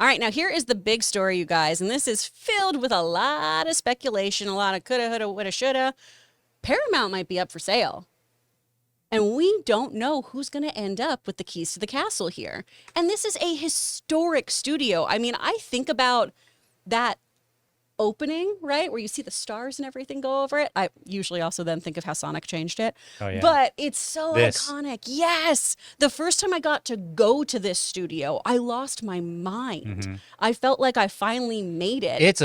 All right, now here is the big story, you guys, and this is filled with a lot of speculation, a lot of coulda, woulda, woulda, shoulda. Paramount might be up for sale. And we don't know who's going to end up with the keys to the castle here. And this is a historic studio. I mean, I think about that opening, right, where you see the stars and everything go over it. I usually also then think of how Sonic changed it. Oh, yeah. But it's so iconic. Yes. The first time I got to go to this studio, I lost my mind. I felt like I finally made it. It's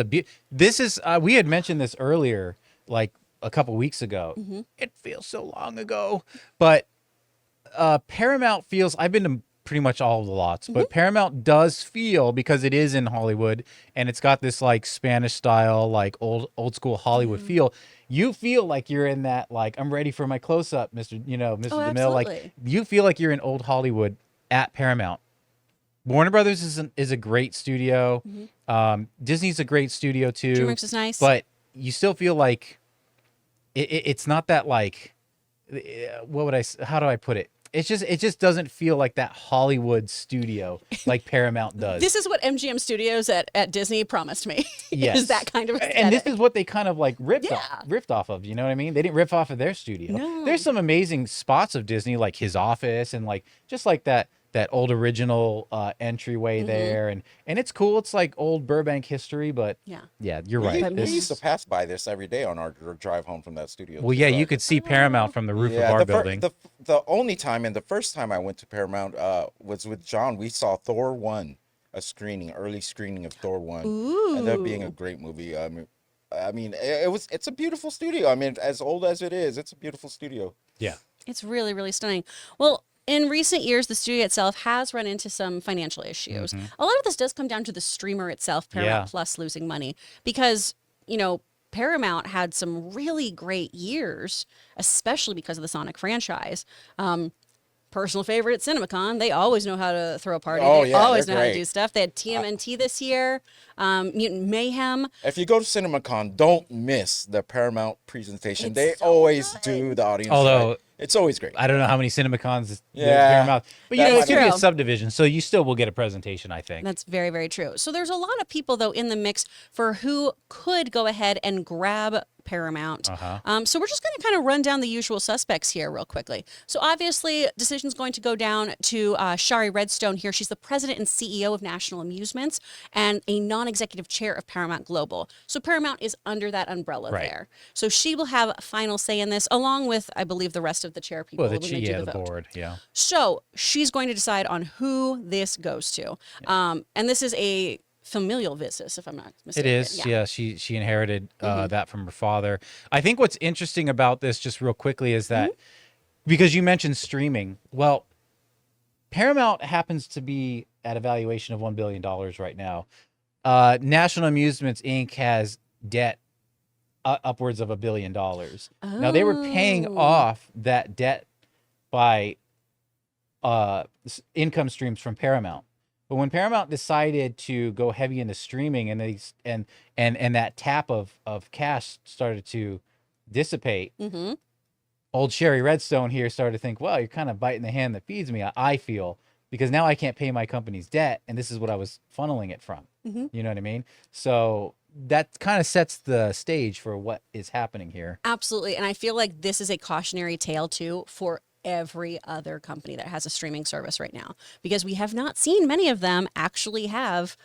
this is we had mentioned this earlier, like a couple weeks ago. It feels so long ago, but Paramount feels, I've been to pretty much all of the lots, but Paramount does feel, because it is in Hollywood and it's got this like Spanish style, like old school Hollywood feel. You feel like you're in that, like, I'm ready for my close up, Mr. DeMille. Like, you feel like you're in old Hollywood at Paramount. Warner Brothers is a great studio. Disney's a great studio too. DreamWorks is nice, but you still feel like it's not that, like, how do I put it? It just doesn't feel like that Hollywood studio like Paramount does. This is what MGM Studios at Disney promised me. Yes. Is that kind of aesthetic. And this is what they kind of like ripped off of, you know what I mean? They didn't rip off of their studio. No. There's some amazing spots of Disney, like his office and like just like that old original entryway there, and it's cool. It's like old Burbank history, but yeah, you're right. We used to pass by this every day on our drive home from that studio. Well, yeah, you could see Paramount from the roof of our building. The only time, and the first time I went to Paramount was with John. We saw Thor 1, early screening of Thor 1. And that being a great movie. I mean, it's a beautiful studio. I mean, as old as it is, it's a beautiful studio. Yeah. It's really, really stunning. Well, in recent years, the studio itself has run into some financial issues. A lot of this does come down to the streamer itself, Paramount Plus, losing money, because, Paramount had some really great years, especially because of the Sonic franchise. Personal favorite, CinemaCon. They always know how to throw a party. They always know how to do stuff. They had TMNT this year, Mutant Mayhem. If you go to CinemaCon, don't miss the Paramount presentation. They always do the audience. Although it's always great. I don't know how many CinemaCons Paramount, but it's going to be a subdivision, so you still will get a presentation, I think. That's very, very true. So there's a lot of people, though, in the mix for who could go ahead and grab Paramount. So we're just going to kind of run down the usual suspects here real quickly. So obviously, decision's going to go down to Shari Redstone here. She's the president and CEO of National Amusements and a non-executive chair of Paramount Global. So Paramount is under that umbrella there. So she will have final say in this, along with, I believe, the rest of the chair people. Well, the board, yeah. So she's going to decide on who this goes to. And this is a familial business, if I'm not mistaken. It is, yeah. She inherited that from her father. I think what's interesting about this, just real quickly, is that because you mentioned streaming, well, Paramount happens to be at a valuation of $1 billion right now. National Amusements Inc. has debt upwards of $1 billion. Now, they were paying off that debt by income streams from Paramount. But when Paramount decided to go heavy into streaming and that tap of cash started to dissipate, old Shari Redstone here started to think, well, you're kind of biting the hand that feeds me, I feel, because now I can't pay my company's debt, and this is what I was funneling it from. You know what I mean? So that kind of sets the stage for what is happening here. Absolutely. And I feel like this is a cautionary tale, too, for every other company that has a streaming service right now, because we have not seen many of them actually have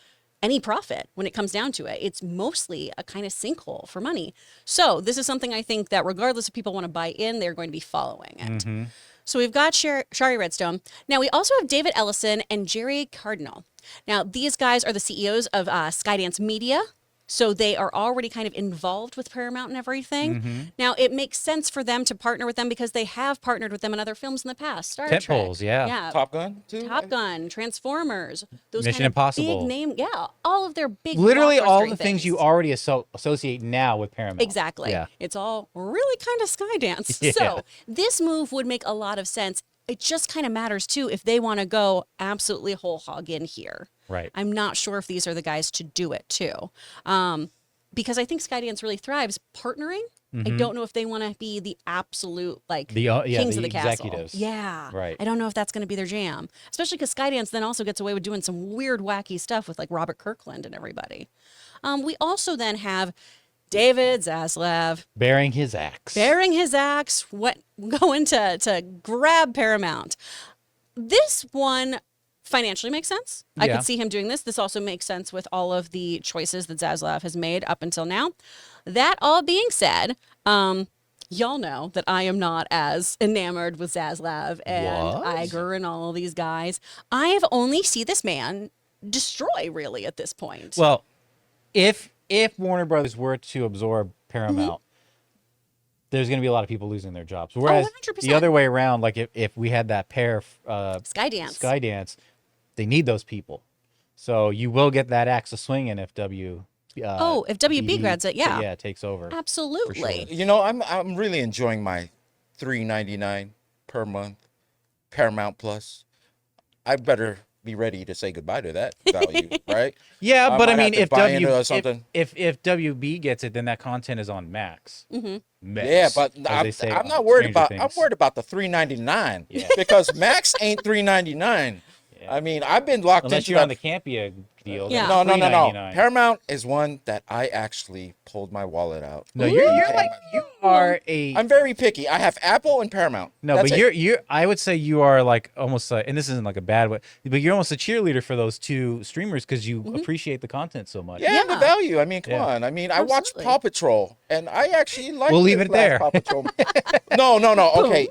any profit when it comes down to it. It's mostly a kind of sinkhole for money. So this is something I think that regardless if people want to buy in, they're going to be following it. So we've got Shari Redstone. Now we also have David Ellison and Jerry Cardinal. Now these guys are the CEOs of Skydance Media. So they are already kind of involved with Paramount and everything. Now, it makes sense for them to partner with them because they have partnered with them in other films in the past. Star Trek. Tentpoles, yeah. Top Gun, too. Top Gun, Transformers. Those Mission kind of Impossible. big name, all of their big Literally all the blockbuster things you already associate now with Paramount. Exactly. Yeah. It's all really kind of Skydance. So this move would make a lot of sense. It just kind of matters, too, if they want to go absolutely whole hog in here. Right. I'm not sure if these are the guys to do it, too. Because I think Skydance really thrives partnering I don't know if they want to be the absolute like The kings the of the castle. executives. Yeah, Right. I don't know if that's going to be their jam, especially because Skydance then also gets away with doing some weird, wacky stuff with like Robert Kirkland and everybody. We also then have David Zaslav Bearing his axe. going to grab Paramount. This one financially makes sense. I Yeah. could see him doing this. This also makes sense with all of the choices that Zaslav has made up until now. That all being said, y'all know that I am not as enamored with Zaslav and What? Iger and all of these guys. I have only seen this man destroy really at this point. Well, if Warner Brothers were to absorb Paramount, there's going to be a lot of people losing their jobs. Whereas 100%. the other way around, like if we had that pair, Skydance. they need those people. So you will get that axe a swinging if if WB grabs it, yeah. takes over. Absolutely. You know, I'm really enjoying my $3.99 per month Paramount Plus. I better be ready to say goodbye to that value, right? Yeah, but I might mean, have to buy into something. if WB gets it, then that content is on Max. Max, Yeah, but as they say I'm on not worried Stranger about. Things. I'm worried about the $3.99 Yeah. because Max ain't $3.99. Yeah. I mean, I've been locked Unless into you're on that. the Campea deal. Yeah. then No. it's $3.99. Paramount is one that I actually pulled my wallet out. No, you're like you are a I'm very picky. I have Apple and Paramount. no, That's but it. you're I would say you are like almost and this isn't like a bad way, but you're almost a cheerleader for those two streamers because you appreciate the content so much. Yeah, and the Yeah. value. I mean, come Yeah. on. I mean, I watched Absolutely. Paw Patrol, and I actually like. We'll leave it there. Paw Patrol. No.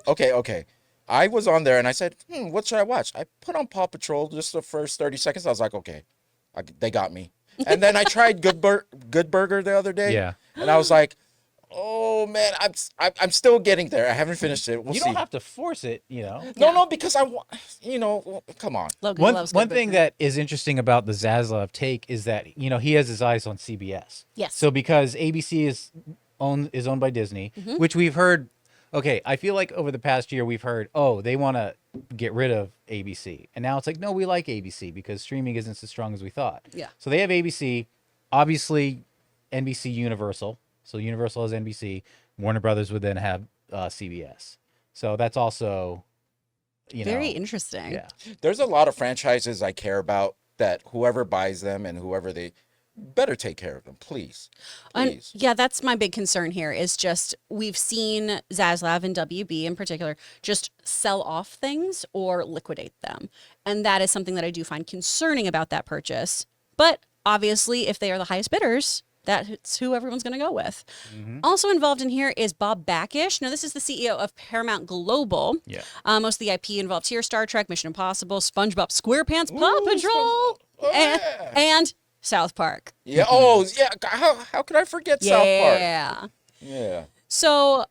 Okay. I was on there, and I said, what should I watch? I put on Paw Patrol just the first 30 seconds. I was like, okay, they got me. And then I tried Good Burger the other day. Yeah. And I was like, oh man, I'm still getting there. I haven't finished it. We'll You see. don't have to force it, you know. No, because I want. Come on. Logan One loves one Good thing Burger. that is interesting about the Zaslav take is that he has his eyes on CBS. Yes. So because ABC is owned by Disney, which we've heard. Okay, I feel like over the past year we've heard, they want to get rid of ABC, and now it's like, no, we like ABC because streaming isn't as strong as we thought. Yeah. So they have ABC, obviously, NBC Universal. So Universal has NBC. Warner Brothers would then have CBS. So that's also, Very interesting. Yeah. There's a lot of franchises I care about that whoever buys them and whoever they better take care of them, please. And yeah, that's my big concern here is just we've seen Zaslav and WB in particular just sell off things or liquidate them. And that is something that I do find concerning about that purchase. But obviously, if they are the highest bidders, that's who everyone's going to go with. Also involved in here is Bob Backish. Now, this is the CEO of Paramount Global. Yeah. Most of the IP involved here, Star Trek, Mission Impossible, SpongeBob SquarePants, Paw Patrol, and South Park. Yeah. Oh, yeah. How could I forget South Park? Yeah. Yeah. So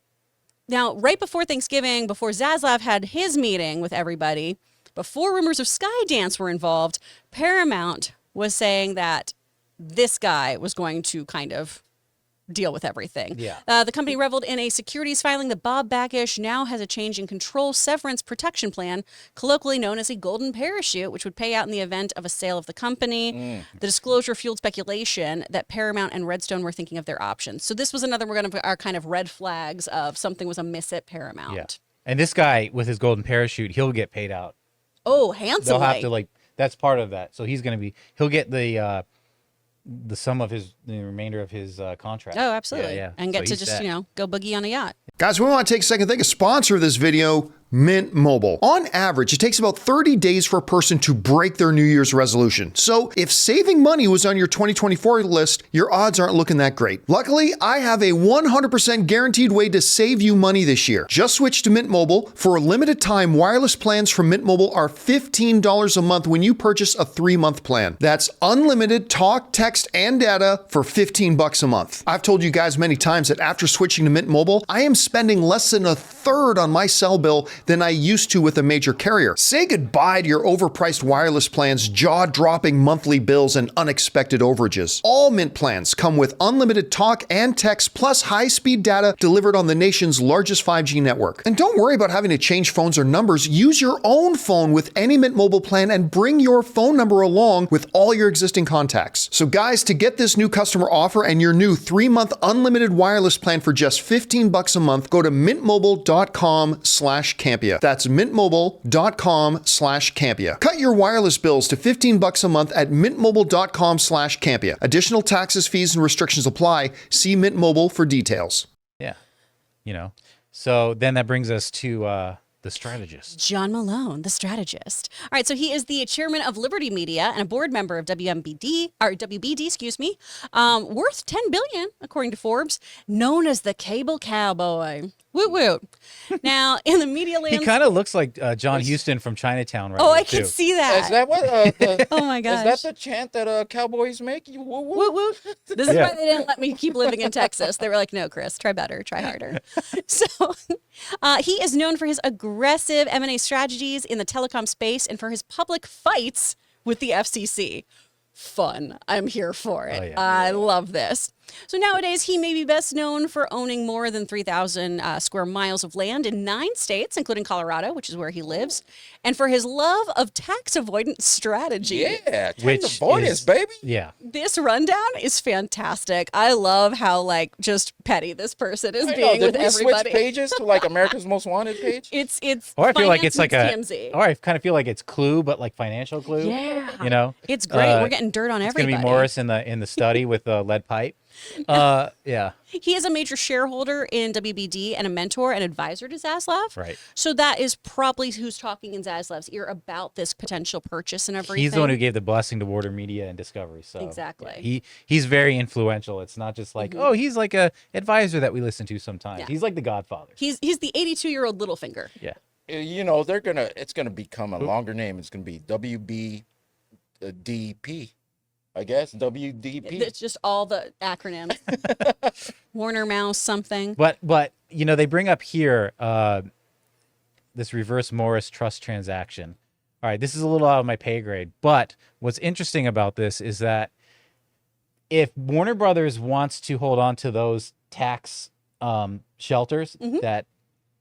now, right before Thanksgiving, before Zaslav had his meeting with everybody, before rumors of Skydance were involved, Paramount was saying that this guy was going to kind of deal with everything. Yeah. The company reveled in a securities filing that Bob Backish now has a change in control severance protection plan, colloquially known as a golden parachute, which would pay out in the event of a sale of the company. The disclosure fueled speculation that Paramount and Redstone were thinking of their options. So this was another one of our kind of red flags of something was amiss at Paramount. Yeah. And this guy with his golden parachute, he'll get paid out. Oh, handsomely. They'll have to that's part of that. So he'll get the sum of the remainder of his contract. Oh, absolutely. Yeah. And So get to he's just, set. go boogie on a yacht. Guys, we want to take a second to thank a sponsor of this video, Mint Mobile. On average, it takes about 30 days for a person to break their New Year's resolution. So if saving money was on your 2024 list, your odds aren't looking that great. Luckily, I have a 100% guaranteed way to save you money this year. Just switch to Mint Mobile. For a limited time, wireless plans from Mint Mobile are $15 a month when you purchase a 3-month plan. That's unlimited talk, text, and data for $15 a month. I've told you guys many times that after switching to Mint Mobile, I am spending less than a third on my cell bill than I used to with a major carrier. Say goodbye to your overpriced wireless plans, jaw-dropping monthly bills, and unexpected overages. All Mint plans come with unlimited talk and text plus high-speed data delivered on the nation's largest 5G network. And don't worry about having to change phones or numbers. Use your own phone with any Mint Mobile plan and bring your phone number along with all your existing contacts. So guys, to get this new customer offer and your new 3-month unlimited wireless plan for just $15 a month, go to mintmobile.com/Campea. That's mintmobile.com/Campea. Cut your wireless bills to $15 a month at mintmobile.com/Campea. Additional taxes, fees, and restrictions apply. See Mint Mobile for details. Yeah. So then that brings us to the strategist. John Malone, the strategist. All right, so he is the chairman of Liberty Media and a board member of WBD, excuse me, worth $10 billion, according to Forbes, known as the cable cowboy. Woot woot. Now, in the media He landscape... kind of looks like John Houston from Chinatown, right? Oh, there, I can too. see that. Is that what? Oh my gosh. Is that the chant that cowboys make? You woo woo. Woot woot. This is Yeah. why they didn't let me keep living in Texas. They were like, no, Chris, try better, try harder. So he is known for his aggressive M&A strategies in the telecom space and for his public fights with the FCC. Fun. I'm here for it. Oh, yeah. I love this. So nowadays, he may be best known for owning more than 3,000 square miles of land in 9 states, including Colorado, which is where he lives, and for his love of tax avoidance strategy. Yeah, tax Which avoidance, is- baby. Yeah. This rundown is fantastic. I love how just petty this person is I know, being did with we everybody. switch pages to like America's Most Wanted page? It's Or I feel like it's like finance a, meets TMZ. or I kind of feel like it's Clue, but like financial Clue. Yeah. It's great. We're getting dirt on It's everybody. gonna be Morris in the study with the lead pipe. Yeah. He is a major shareholder in WBD and a mentor and advisor to Zaslav. Right. So that is probably who's talking in Zaslav's ear about this potential purchase and everything. He's the one who gave the blessing to Warner Media and Discovery. So Exactly. yeah, he's very influential. It's not just like, oh, he's like a advisor that we listen to sometimes. Yeah. He's like the Godfather. He's the 82-year-old Littlefinger. Yeah. It's gonna become a longer name. It's gonna be WBDP, I guess. WDP. It's just all the acronyms. Warner Mouse something. But they bring up here this reverse Morris trust transaction. All right, this is a little out of my pay grade, but what's interesting about this is that if Warner Brothers wants to hold on to those tax shelters that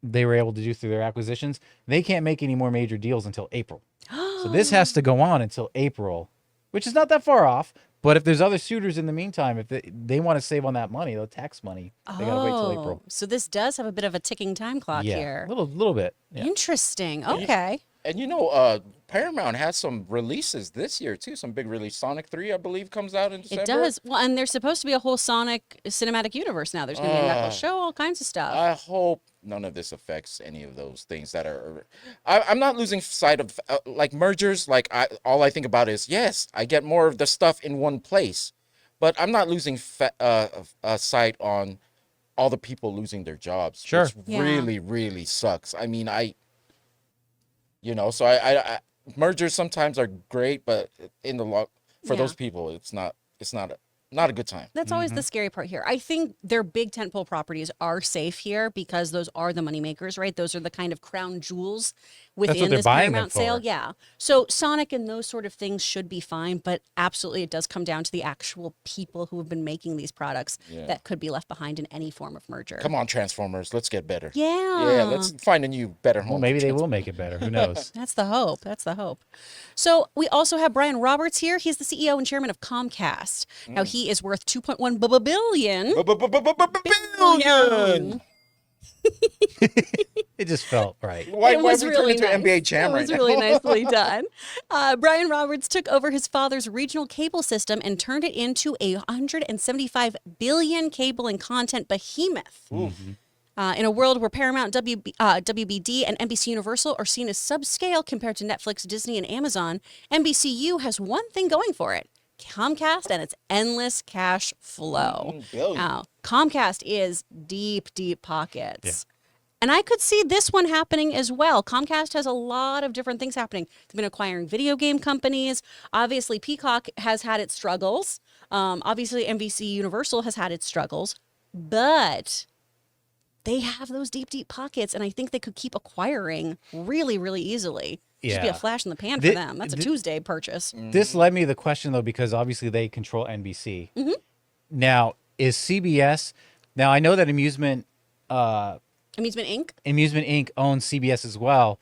they were able to do through their acquisitions, they can't make any more major deals until April. So this has to go on until April, which is not that far off. But if there's other suitors in the meantime, if they want to save on that money, the tax money, they got to wait till April. So this does have a bit of a ticking time clock Yeah, here. a little bit. Yeah. Interesting. Okay. And Paramount has some releases this year too. Some big release. Sonic 3, I believe, comes out in December. It does. Well, and there's supposed to be a whole Sonic cinematic universe now. There's going to be a Knuckles show, all kinds of stuff. I hope none of this affects any of those things that are. I'm not losing sight of like mergers. All I think about is yes, I get more of the stuff in one place, but I'm not losing sight on all the people losing their jobs. Sure. Which Yeah. really, really sucks. I mean, so I mergers sometimes are great, but in the long for those people, it's not a good time. That's always the scary part here. I think their big tentpole properties are safe here because those are the moneymakers, right? Those are the kind of crown jewels within they're this buying them Paramount sale. for. Yeah. So Sonic and those sort of things should be fine, but absolutely it does come down to the actual people who have been making these products that could be left behind in any form of merger. Come on, Transformers, let's get better. Yeah. Yeah, let's find a new, better home. Well, maybe they will make it better. Who knows? That's the hope. That's the hope. So we also have Brian Roberts here. He's the CEO and chairman of Comcast. Now he is worth $2.1 billion. Billion. It just felt right. Why It was we really turn into nice. NBA Jam It was right really now? nicely done. Brian Roberts took over his father's regional cable system and turned it into a 175 billion cable and content behemoth. In a world where Paramount, WBD, and NBC Universal are seen as subscale compared to Netflix, Disney, and Amazon, NBCU has one thing going for it: Comcast and its endless cash flow. Billion. Now, Comcast is deep pockets. And I could see this one happening as well. Comcast has a lot of different things happening. They've been acquiring video game companies. Obviously, Peacock has had its struggles. Obviously, NBC Universal has had its struggles. But they have those deep pockets, and I think they could keep acquiring really, really easily. Just be a Yeah. flash in the pan for them. That's a Tuesday purchase. This led me to the question, though, because obviously they control NBC. Now, is CBS... Now, I know that Amusement Inc. owns CBS as well,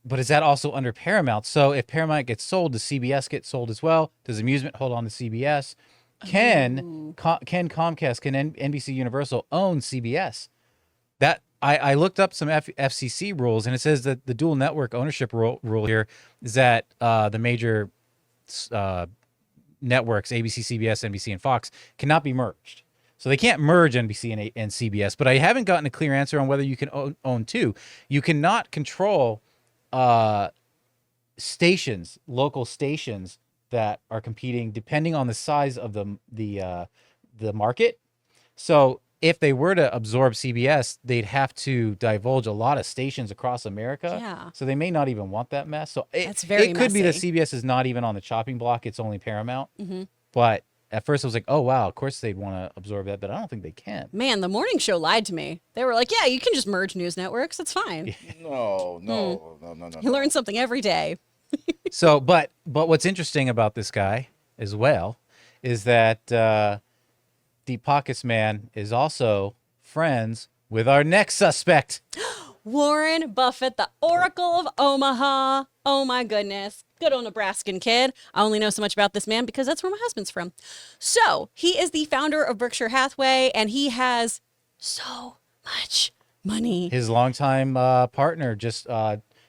but is that also under Paramount? So if Paramount gets sold, does CBS get sold as well? Does Amusement hold on to CBS? Can Comcast, can NBC Universal own CBS? That I looked up some FCC rules, and it says that the dual network ownership rule here is that the major networks, ABC, CBS, NBC, and Fox, cannot be merged. So they can't merge NBC and CBS, but I haven't gotten a clear answer on whether you can own two. You cannot control stations, local stations that are competing depending on the size of the market. So if they were to absorb CBS, they'd have to divulge a lot of stations across America. Yeah. So they may not even want that mess. So That's very it could be that messy. CBS is not even on the chopping block. It's only Paramount. Mm-hmm. But at first I was like, oh, wow, of course they'd want to absorb that, but I don't think they can. Man, the morning show lied to me. They were like, yeah, you can just merge news networks. It's fine. No. You learn something every day. So, but what's interesting about this guy as well is that Deep Pockets Man is also friends with our next suspect. Warren Buffett, the Oracle of Omaha. Oh my goodness. Good old Nebraskan kid. I only know so much about this man because that's where my husband's from. So he is the founder of Berkshire Hathaway, and he has so much money. His longtime partner, just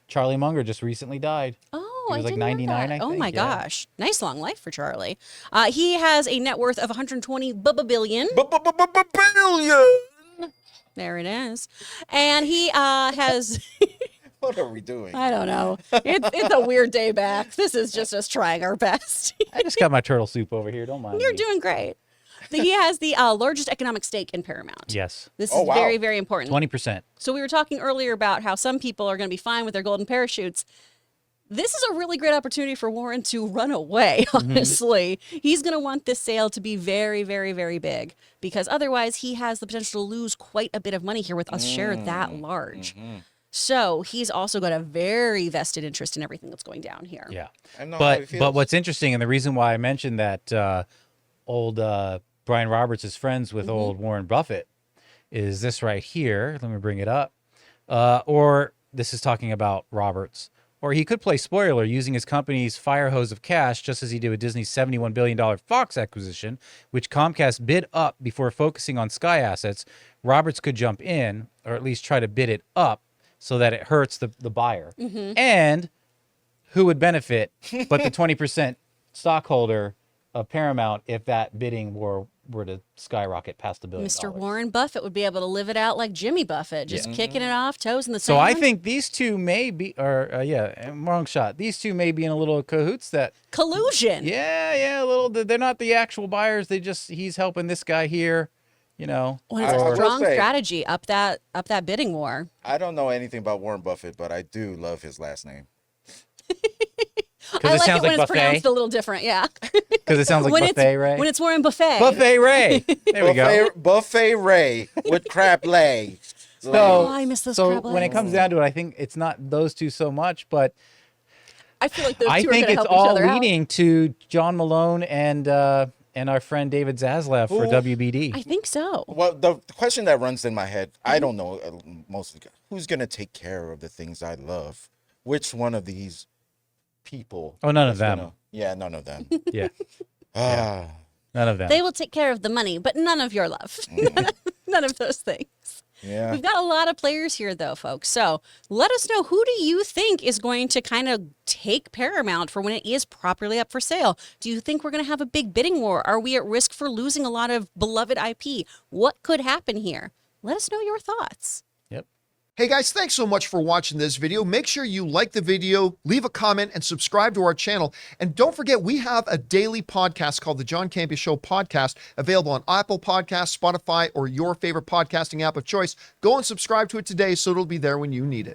Charlie Munger, just recently died. Oh, He was I like didn't know 99, that. I Oh think, my yeah. gosh. Nice long life for Charlie. He has a net worth of 120 billion. Billion. There it is. And he has... What are we doing? I don't know. It's a weird day back. This is just us trying our best. I just got my turtle soup over here. Don't mind You're me. doing great. He has the largest economic stake in Paramount. Yes. This Oh, is wow. very, very important. 20%. So we were talking earlier about how some people are going to be fine with their golden parachutes. This is a really great opportunity for Warren to run away, honestly. He's going to want this sale to be very, very, very big because otherwise he has the potential to lose quite a bit of money here with a share that large. So he's also got a very vested interest in everything that's going down here. Yeah. I know how he But feels. what's interesting, and the reason why I mentioned that old Brian Roberts is friends with old Warren Buffett is this right here. Let me bring it up. Or this is talking about Roberts. Or he could play spoiler using his company's fire hose of cash, just as he did with Disney's $71 billion Fox acquisition, which Comcast bid up before focusing on Sky assets. Roberts could jump in, or at least try to bid it up, so that it hurts the buyer. And who would benefit but the 20% stockholder of Paramount if that bidding war were to skyrocket past $1 billion. Mr. Warren Buffett would be able to live it out like Jimmy Buffett, just kicking it off, toes in the So sand. I think these two may be, wrong shot. These two may be in a little cahoots that, collusion. a little, they're not the actual buyers. He's helping this guy here, you know. Well, it's I a will strong say- strategy up that bidding war. I don't know anything about Warren Buffett, but I do love his last name. I it like sounds it when like it's pronounced buffet. a little different. Yeah. Because it sounds like when Buffet it's Ray. when it's Warren Buffet. Buffet Ray. There we go. Buffet Ray with crab legs. Oh, I miss those So crab when it legs. comes down to it, I think it's not those two so much, but I feel like those I two are think going to it's help each all other out. leading to John Malone and our friend David Zaslav for Who? WBD. I think so. Well, the question that runs in my head, I don't know mostly who's going to take care of the things I love. Which one of these people? Oh, none of is them. Yeah, none of them. Yeah, Ah, none of them. They will take care of the money, but none of your love. None of those things. yeah. We've got a lot of players here, though, folks. So let us know, who do you think is going to kind of take Paramount for when it is properly up for sale? Do you think we're going to have a big bidding war? Are we at risk for losing a lot of beloved IP? What could happen here? Let us know your thoughts. Yep. Hey guys, thanks so much for watching this video. Make sure you like the video, leave a comment, and subscribe to our channel. And don't forget, we have a daily podcast called the John Campea Show podcast, available on Apple Podcasts, Spotify, or your favorite podcasting app of choice. Go and subscribe to it today so it'll be there when you need it.